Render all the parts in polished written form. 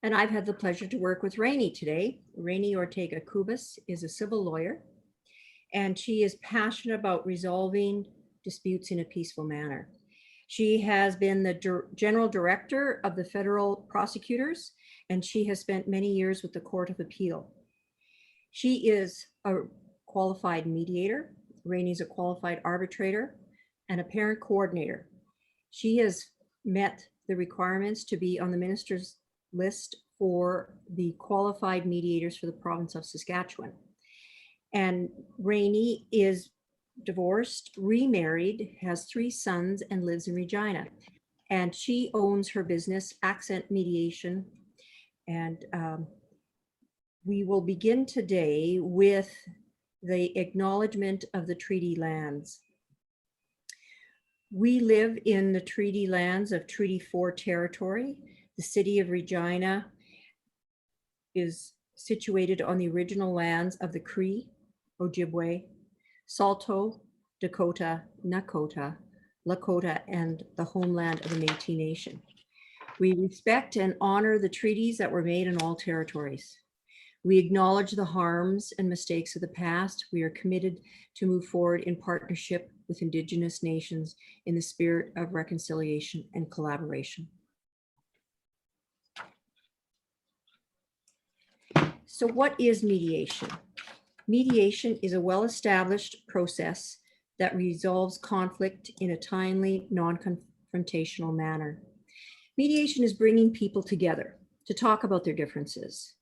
And I've had the pleasure to work with Rainey today. Rainey Ortega-Cubas is a civil lawyer, and she is passionate about resolving disputes in a peaceful manner. She has been the General Director of the Federal Prosecutors, and she has spent many years with the Court of Appeal. She is a qualified mediator. Rainey's a qualified arbitrator and a parent coordinator. She has met the requirements to be on the minister's list for the qualified mediators for the province of Saskatchewan. And Rainey is divorced, remarried, has 3 sons, and lives in Regina. And she owns her business, Accent Mediation. And we will begin today with the acknowledgement of the treaty lands. We live in the treaty lands of Treaty 4 territory. The city of Regina is situated on the original lands of the Cree, Ojibwe, Saulteaux, Dakota, Nakota, Lakota, and the homeland of the Métis Nation. We respect and honor the treaties that were made in all territories. We acknowledge the harms and mistakes of the past. We are committed to move forward in partnership with Indigenous nations in the spirit of reconciliation and collaboration. So what is mediation? Mediation is a well-established process that resolves conflict in a timely, non-confrontational manner. Mediation is bringing people together to talk about their differences.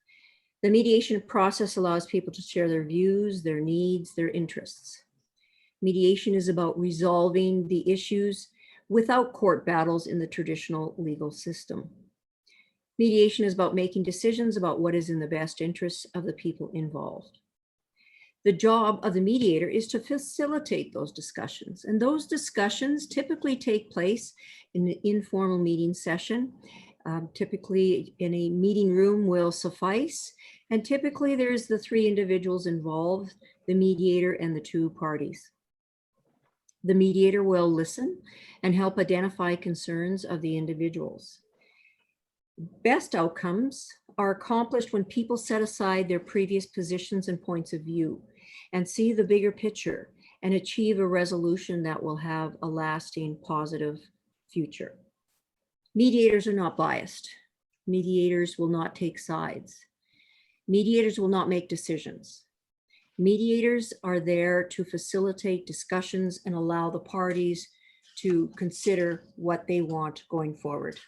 The mediation process allows people to share their views, their needs, their interests. Mediation is about resolving the issues without court battles in the traditional legal system. Mediation is about making decisions about what is in the best interests of the people involved. The job of the mediator is to facilitate those discussions, and those discussions typically take place in an informal meeting session. Typically in a meeting room will suffice, and typically there's the 3 individuals involved, the mediator and the 2 parties. The mediator will listen and help identify concerns of the individuals. Best outcomes are accomplished when people set aside their previous positions and points of view and see the bigger picture and achieve a resolution that will have a lasting positive future. Mediators are not biased. Mediators will not take sides. Mediators will not make decisions. Mediators are there to facilitate discussions and allow the parties to consider what they want going forward.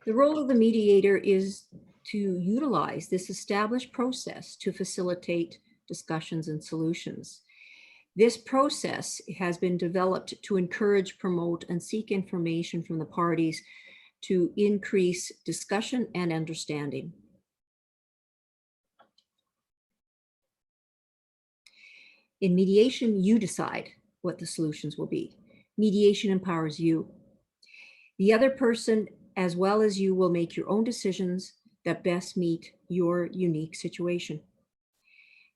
The role of the mediator is to utilize this established process to facilitate discussions and solutions. This process has been developed to encourage, promote, and seek information from the parties to increase discussion and understanding. In mediation, you decide what the solutions will be. Mediation empowers you. The other person, as well as you, will make your own decisions that best meet your unique situation.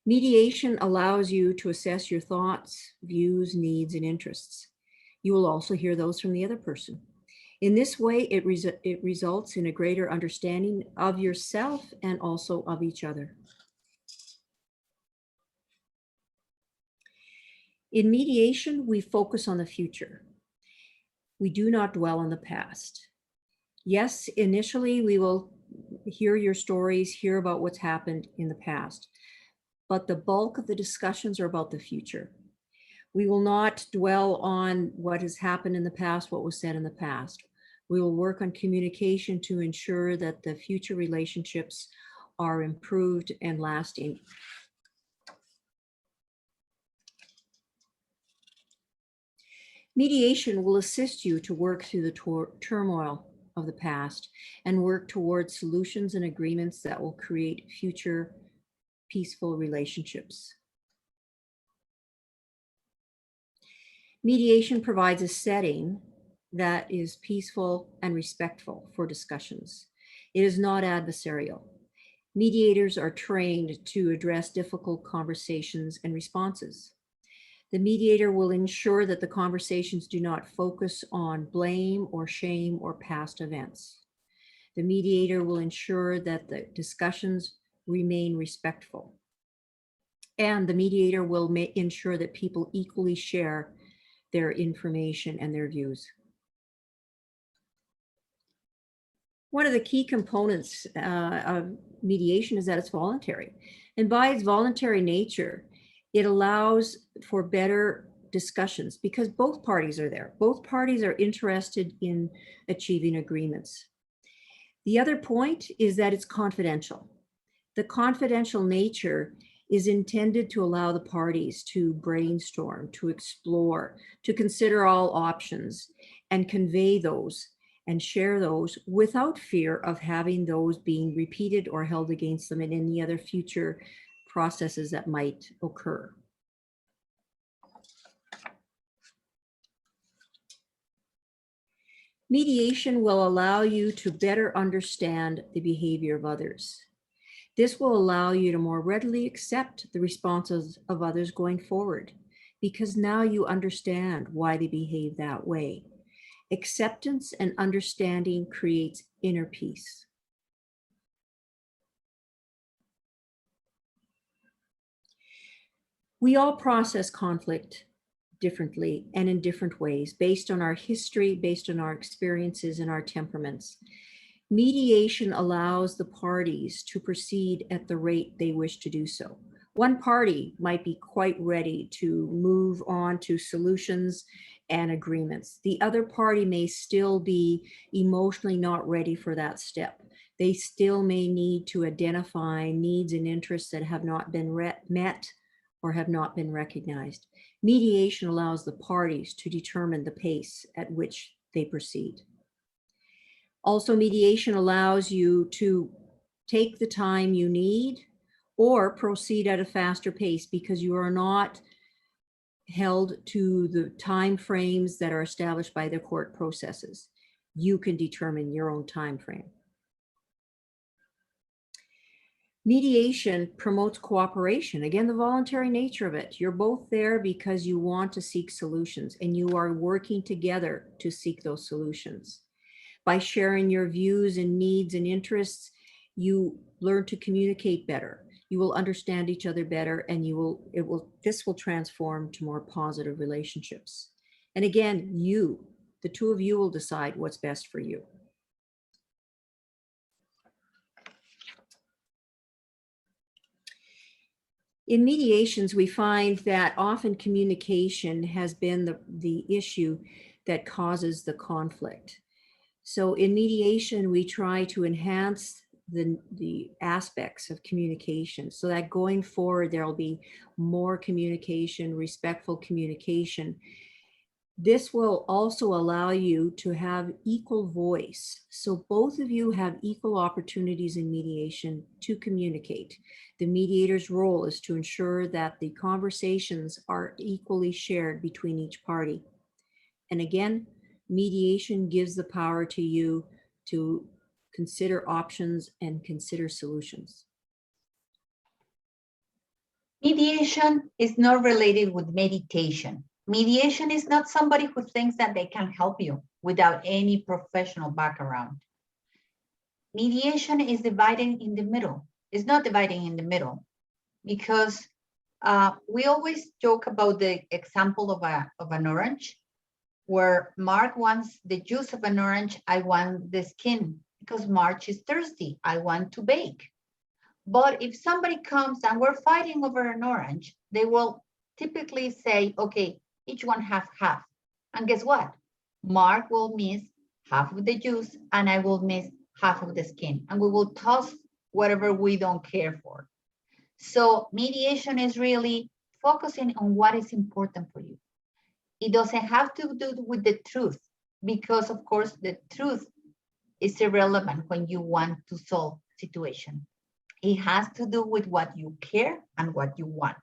Mediation allows you to assess your thoughts, views, needs, and interests. You will also hear those from the other person. In this way, it results in a greater understanding of yourself and also of each other. In mediation, we focus on the future. We do not dwell on the past. Yes, initially we will hear your stories, hear about what's happened in the past, but the bulk of the discussions are about the future. We will not dwell on what has happened in the past, what was said in the past. We will work on communication to ensure that the future relationships are improved and lasting. Mediation will assist you to work through the turmoil of the past and work towards solutions and agreements that will create future peaceful relationships. Mediation provides a setting that is peaceful and respectful for discussions. It is not adversarial. Mediators are trained to address difficult conversations and responses. The mediator will ensure that the conversations do not focus on blame or shame or past events. The mediator will ensure that the discussions remain respectful. And the mediator will ensure that people equally share their information and their views. One of the key components of mediation is that it's voluntary. And by its voluntary nature, it allows for better discussions because both parties are there. Both parties are interested in achieving agreements. The other point is that it's confidential. The confidential nature is intended to allow the parties to brainstorm, to explore, to consider all options and convey those and share those without fear of having those being repeated or held against them in any other future processes that might occur. Mediation will allow you to better understand the behavior of others. This will allow you to more readily accept the responses of others going forward, because now you understand why they behave that way. Acceptance and understanding creates inner peace. We all process conflict differently and in different ways, based on our history, based on our experiences and our temperaments. Mediation allows the parties to proceed at the rate they wish to do so. One party might be quite ready to move on to solutions and agreements. The other party may still be emotionally not ready for that step. They still may need to identify needs and interests that have not been met or have not been recognized. Mediation allows the parties to determine the pace at which they proceed. Also, mediation allows you to take the time you need or proceed at a faster pace because you are not held to the time frames that are established by the court processes. You can determine your own time frame. Mediation promotes cooperation. Again, the voluntary nature of it. You're both there because you want to seek solutions and you are working together to seek those solutions. By sharing your views and needs and interests, you learn to communicate better. You will understand each other better and this will transform to more positive relationships. And again, the two of you will decide what's best for you. In mediations, we find that often communication has been the issue that causes the conflict. So in mediation, we try to enhance the aspects of communication so that going forward, there'll be more communication, respectful communication. This will also allow you to have equal voice. So both of you have equal opportunities in mediation to communicate. The mediator's role is to ensure that the conversations are equally shared between each party. And again, mediation gives the power to you to consider options and consider solutions. Mediation is not related with meditation. Mediation is not somebody who thinks that they can help you without any professional background. Mediation is dividing in the middle. It's not dividing in the middle because we always joke about the example of an orange, where Mark wants the juice of an orange, I want the skin, because Mark is thirsty, I want to bake. But if somebody comes and we're fighting over an orange, they will typically say, okay, each one have half. And guess what? Mark will miss half of the juice and I will miss half of the skin. And we will toss whatever we don't care for. So mediation is really focusing on what is important for you. It doesn't have to do with the truth, because of course the truth is irrelevant when you want to solve a situation. It has to do with what you care and what you want.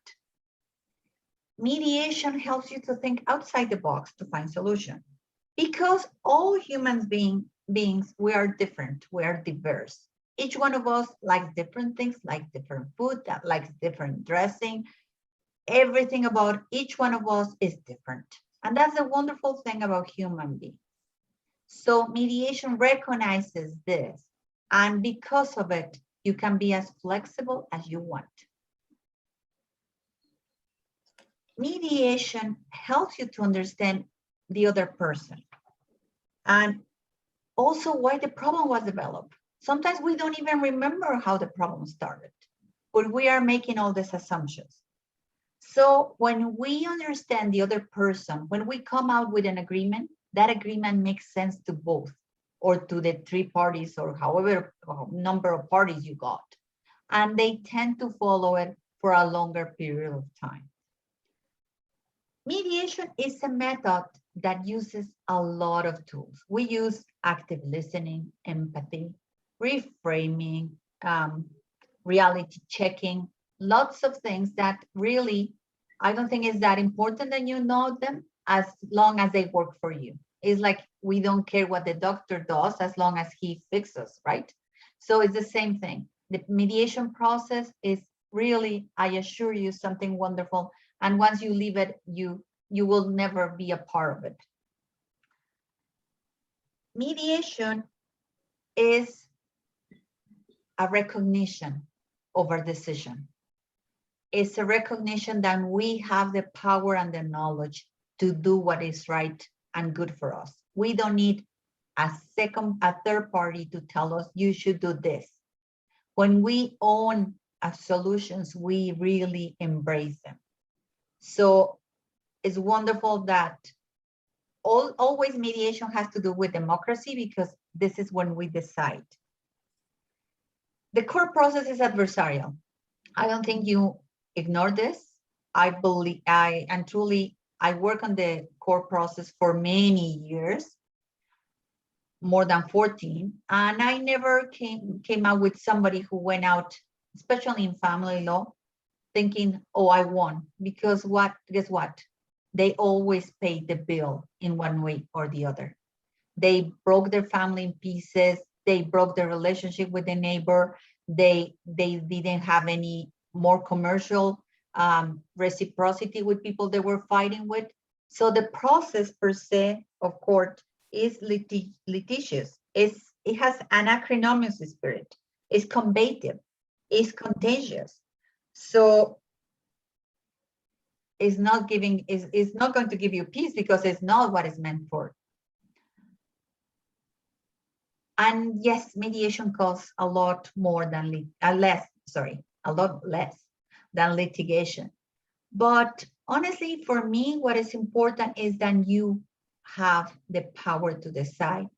Mediation helps you to think outside the box to find solution, because all human beings, we are different, we are diverse. Each one of us likes different things, like different food, that likes different dressing. Everything about each one of us is different. And that's the wonderful thing about human beings. So mediation recognizes this. And because of it, you can be as flexible as you want. Mediation helps you to understand the other person and also why the problem was developed. Sometimes we don't even remember how the problem started, but we are making all these assumptions. So when we understand the other person, when we come out with an agreement, that agreement makes sense to both or to the three parties or however number of parties you got. And they tend to follow it for a longer period of time. Mediation is a method that uses a lot of tools. We use active listening, empathy, reframing, reality checking, lots of things that really, I don't think is that important that you know them as long as they work for you. It's like we don't care what the doctor does as long as he fixes, right? So it's the same thing. The mediation process is really, I assure you, something wonderful. And once you leave it, you will never be a part of it. Mediation is a recognition of our decision. It's a recognition that we have the power and the knowledge to do what is right and good for us. We don't need a third party to tell us you should do this. When we own our solutions, we really embrace them. So it's wonderful that always mediation has to do with democracy because this is when we decide. The core process is adversarial. I don't think you ignore this. I work on the core process for many years, more than 14, and I never came out with somebody who went out, especially in family law, thinking, oh, I won, because guess what? They always paid the bill in one way or the other. They broke their family in pieces. They broke their relationship with the neighbor. They didn't have any more commercial reciprocity with people they were fighting with. So the process per se of court is litigious. It has an acrimonious spirit. It's combative. It's contagious. So it's not going to give you peace because it's not what it's meant for. And yes, mediation costs a lot less than litigation. But honestly, for me, what is important is that you have the power to decide.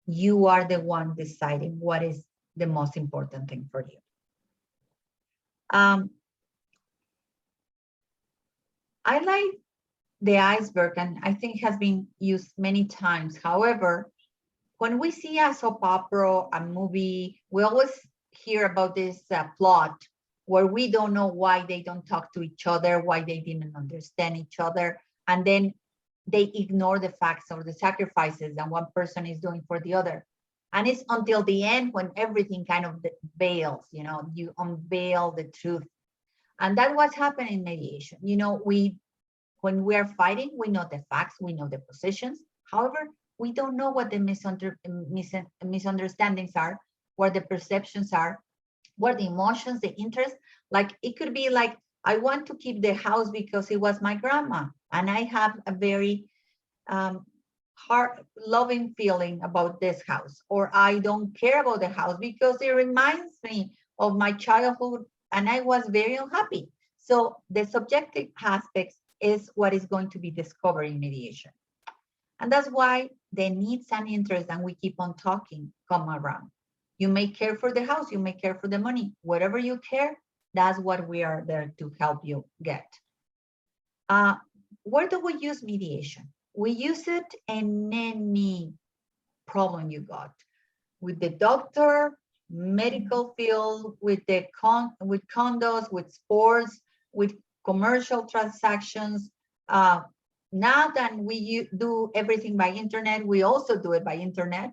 You are the one deciding what is the most important thing for you. I like the iceberg, and I think it has been used many times. However, when we see a soap opera, a movie, we always hear about this plot where we don't know why they don't talk to each other, why they didn't understand each other, and then they ignore the facts or the sacrifices that one person is doing for the other. And it's until the end when everything kind of veils, you unveil the truth. And that's what's happening in mediation. When we are fighting, we know the facts, we know the positions. However, we don't know what the misunderstandings are, what the perceptions are, what the emotions, the interest. Like it could be like, I want to keep the house because it was my grandma, and I have a very heart loving feeling about this house, or I don't care about the house because it reminds me of my childhood and I was very unhappy. So the subjective aspects is what is going to be discovered in mediation. And that's why the needs and interests, and we keep on talking, come around. You may care for the house, you may care for the money, whatever you care, that's what we are there to help you get. Where do we use mediation? We use it in any problem you got, with the doctor, medical field, with condos, with sports, with commercial transactions. Now that we do everything by internet, we also do it by internet.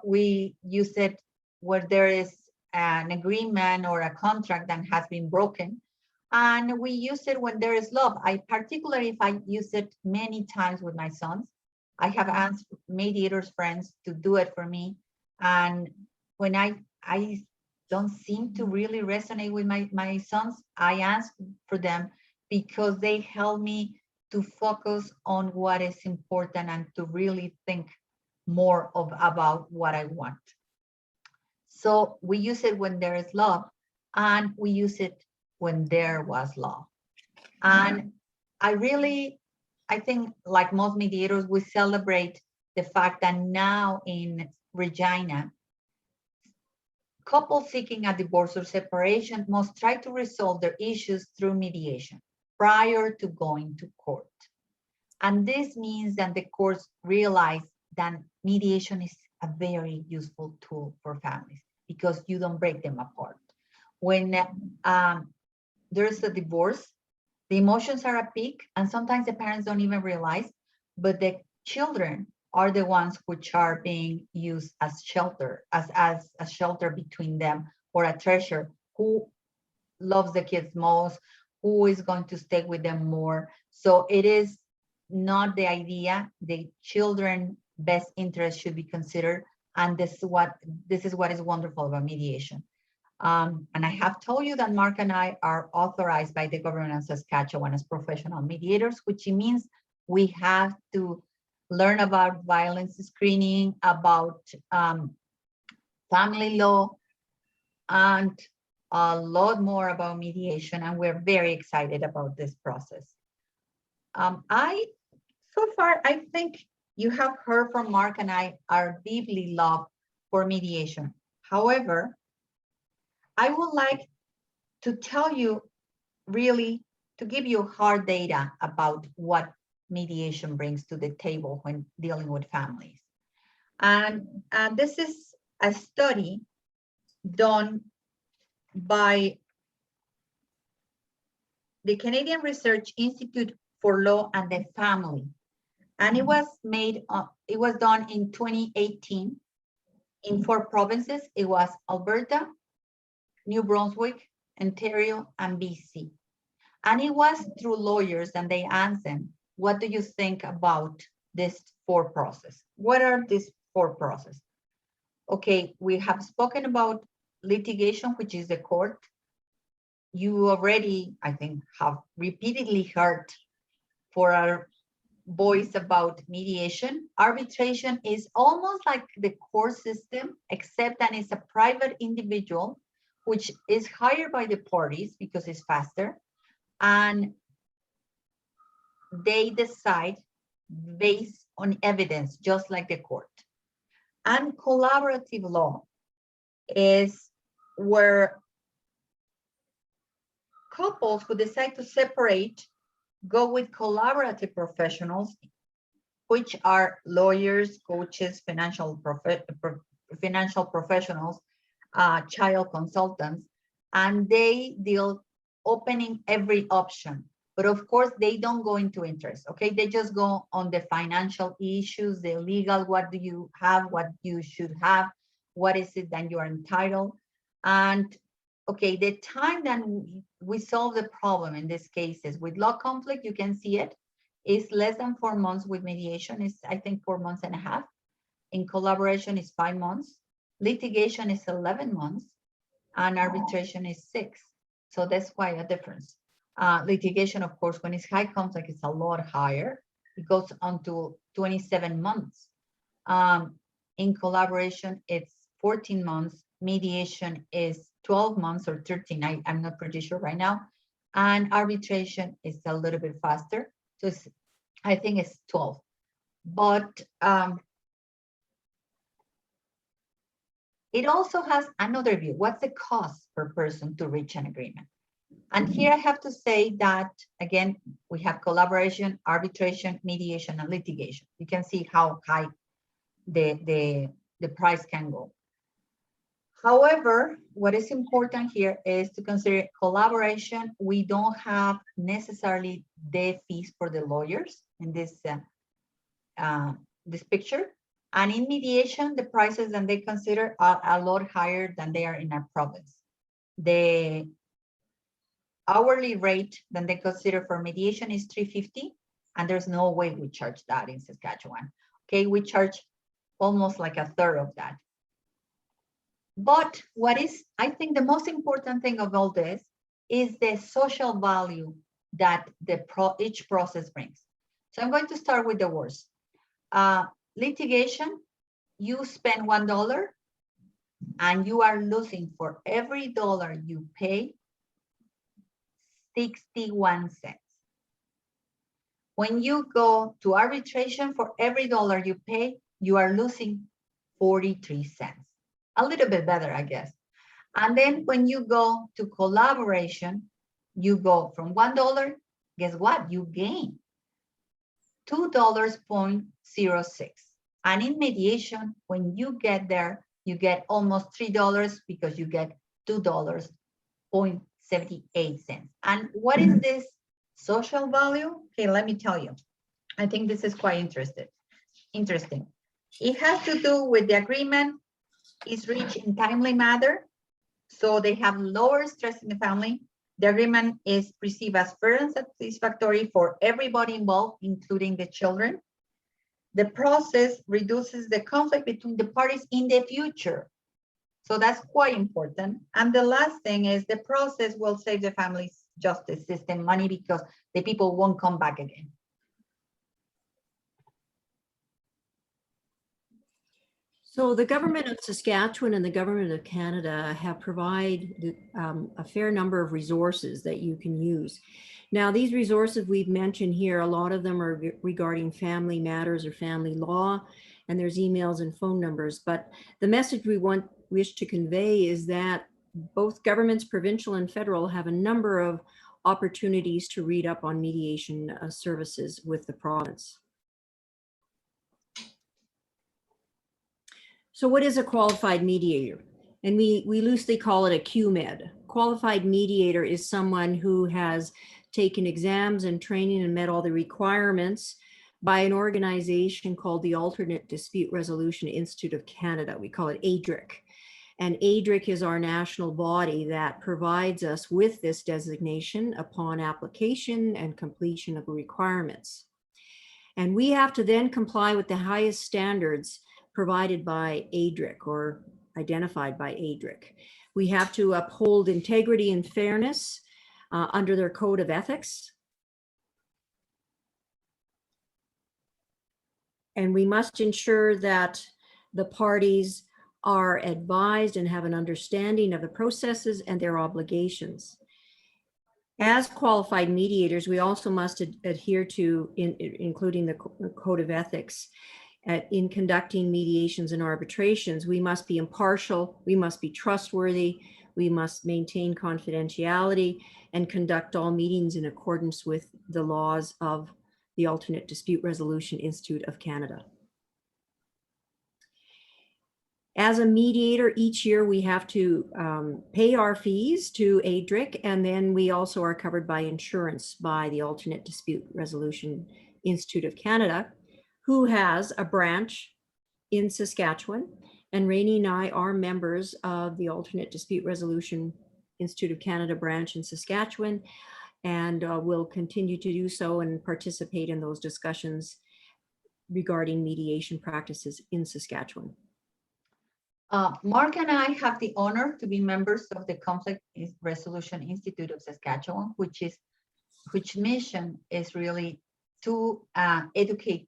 We use it where there is an agreement or a contract that has been broken. And we use it when there is love. I particularly, if I use it many times with my sons, I have asked mediators friends to do it for me. And when I don't seem to really resonate with my sons, I ask for them because they help me to focus on what is important and to really think more about what I want. So we use it when there is love, and we use it when there was love. And I think like most mediators, we celebrate the fact that now in Regina, couples seeking a divorce or separation must try to resolve their issues through mediation prior to going to court. And this means that the courts realize that mediation is a very useful tool for families because you don't break them apart. When there's a divorce, the emotions are at peak, and sometimes the parents don't even realize, but the children are the ones which are being used as shelter, as a shelter between them, or a treasure. Who loves the kids most? Who is going to stay with them more? So it is not the idea. The children best interest should be considered, and this is what is wonderful about mediation. And I have told you that Mark and I are authorized by the government of Saskatchewan as professional mediators, which means we have to learn about violence screening, about family law, and a lot more about mediation. And we're very excited about this process. So far, I think you have heard from Mark and I our deeply love for mediation. However, I would like to tell you, really, to give you hard data about what mediation brings to the table when dealing with families. And this is a study done by the Canadian Research Institute for Law and the Family. And it was done in 2018 in 4 provinces. It was Alberta, New Brunswick, Ontario, and BC. And it was through lawyers, and they asked them, what do you think about this 4 process? What are these 4 process? Okay, we have spoken about litigation, which is the court. You already, I think, have repeatedly heard for our voice about mediation. Arbitration is almost like the court system, except that it's a private individual, which is hired by the parties because it's faster, and they decide based on evidence, just like the court. And collaborative law is where couples who decide to separate go with collaborative professionals, which are lawyers, coaches, financial professionals, child consultants, and they deal opening every option. But of course, they don't go into interest, okay? They just go on the financial issues, the legal, what do you have, what you should have, what is it that you are entitled. And okay, the time that we solve the problem in these cases with law conflict, you can see it, is less than 4 months. With mediation is, I think, 4.5 months. In collaboration is 5 months. Litigation is 11 months, and arbitration is 6. So that's quite a difference. Litigation, of course, when it's high conflict, it's a lot higher. It goes on to 27 months. In collaboration, it's 14 months. Mediation is 12 months or 13. I'm not pretty sure right now. And arbitration is a little bit faster. So I think it's 12. But it also has another view. What's the cost per person to reach an agreement? And here I have to say that, again, we have collaboration, arbitration, mediation, and litigation. You can see how high the price can go. However, what is important here is to consider collaboration. We don't have necessarily the fees for the lawyers in this picture. And in mediation, the prices that they consider are a lot higher than they are in our province. The hourly rate that they consider for mediation is $3.50, and there's no way we charge that in Saskatchewan. Okay, we charge almost like a third of that. But what is, I think, the most important thing of all this is the social value that each process brings. So I'm going to start with the worst. Litigation, you spend $1 and you are losing for every dollar you pay 61 cents. When you go to arbitration, for every dollar you pay, you are losing 43 cents. A little bit better, I guess. And then when you go to collaboration, you go from $1, guess what? You gain $2.06. And in mediation, when you get there, you get almost $3 because you get $2.78. And what is this social value? Okay, let me tell you. I think this is quite interesting. It has to do with the agreement is reached in timely manner, so they have lower stress in the family. The agreement is perceived as fair and satisfactory for everybody involved, including the children. The process reduces the conflict between the parties in the future. So that's quite important. And the last thing is the process will save the family's justice system money because the people won't come back again. So the government of Saskatchewan and the government of Canada have provided a fair number of resources that you can use. Now, these resources we've mentioned here, a lot of them are regarding family matters or family law, and there's emails and phone numbers. But the message we wish to convey is that both governments, provincial and federal, have a number of opportunities to read up on mediation services with the province. So what is a qualified mediator? And we loosely call it a QMed. Qualified mediator is someone who has taken exams and training and met all the requirements by an organization called the Alternate Dispute Resolution Institute of Canada. We call it ADRIC. And ADRIC is our national body that provides us with this designation upon application and completion of requirements. And we have to then comply with the highest standards provided by ADRIC or identified by ADRIC. We have to uphold integrity and fairness under their code of ethics. And we must ensure that the parties are advised and have an understanding of the processes and their obligations. As qualified mediators, we also must adhere to, including the code of ethics, in conducting mediations and arbitrations. We must be impartial, we must be trustworthy, we must maintain confidentiality and conduct all meetings in accordance with the laws of the Alternate Dispute Resolution Institute of Canada. As a mediator, each year we have to pay our fees to ADRIC, and then we also are covered by insurance by the Alternate Dispute Resolution Institute of Canada, who has a branch in Saskatchewan. And Rainey and I are members of the Alternate Dispute Resolution Institute of Canada branch in Saskatchewan, and will continue to do so and participate in those discussions regarding mediation practices in Saskatchewan. Mark and I have the honor to be members of the Conflict Resolution Institute of Saskatchewan, which mission is really to educate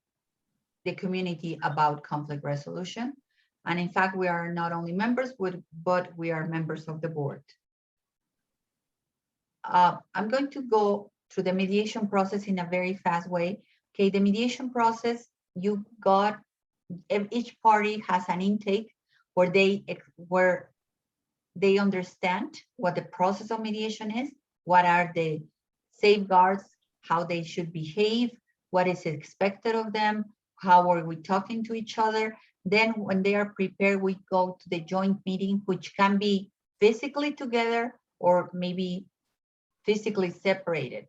the community about conflict resolution. And in fact, we are not only members, but we are members of the board. I'm going to go through the mediation process in a very fast way. Okay, the mediation process, each party has an intake where they understand what the process of mediation is, what are the safeguards, how they should behave, what is expected of them, how are we talking to each other. Then when they are prepared, we go to the joint meeting, which can be physically together or maybe physically separated,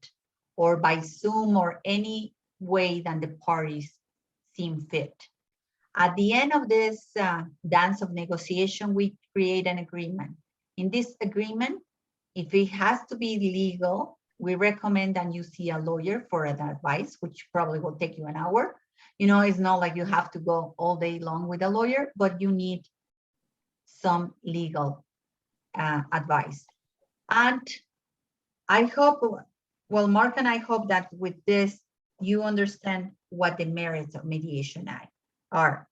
or by Zoom or any way that the parties seem fit. At the end of this dance of negotiation, we create an agreement. In this agreement, If it has to be legal, we recommend that you see a lawyer for an advice, which probably will take you an hour. It's not like you have to go all day long with a lawyer, but you need some legal advice. And I hope, well, Mark and I hope that with this, you understand what the merits of mediation are.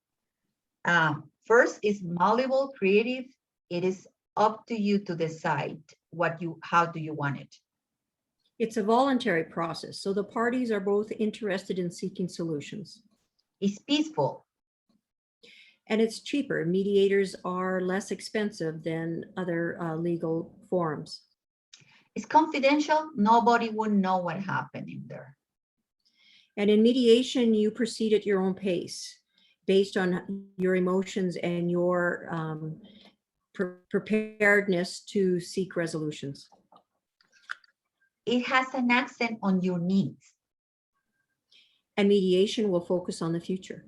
First is malleable, creative. It is up to you to decide how do you want it. It's a voluntary process, so the parties are both interested in seeking solutions. It's peaceful. And it's cheaper. Mediators are less expensive than other legal forums. It's confidential. Nobody would know what happened in there. And in mediation, you proceed at your own pace based on your emotions and your preparedness to seek resolutions. It has an accent on your needs. And mediation will focus on the future.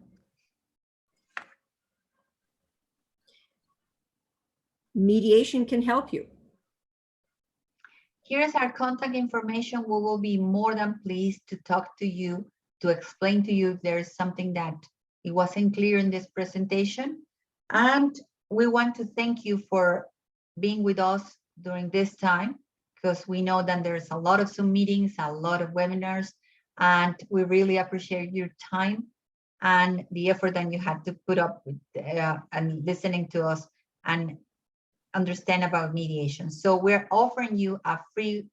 Mediation can help you. Here is our contact information. We will be more than pleased to talk to you, to explain to you if there is something that it wasn't clear in this presentation. And we want to thank you for being with us during this time, because we know that there's a lot of Zoom meetings, a lot of webinars, and we really appreciate your time and the effort that you had to put up with and listening to us and understand about mediation. So we're offering you a free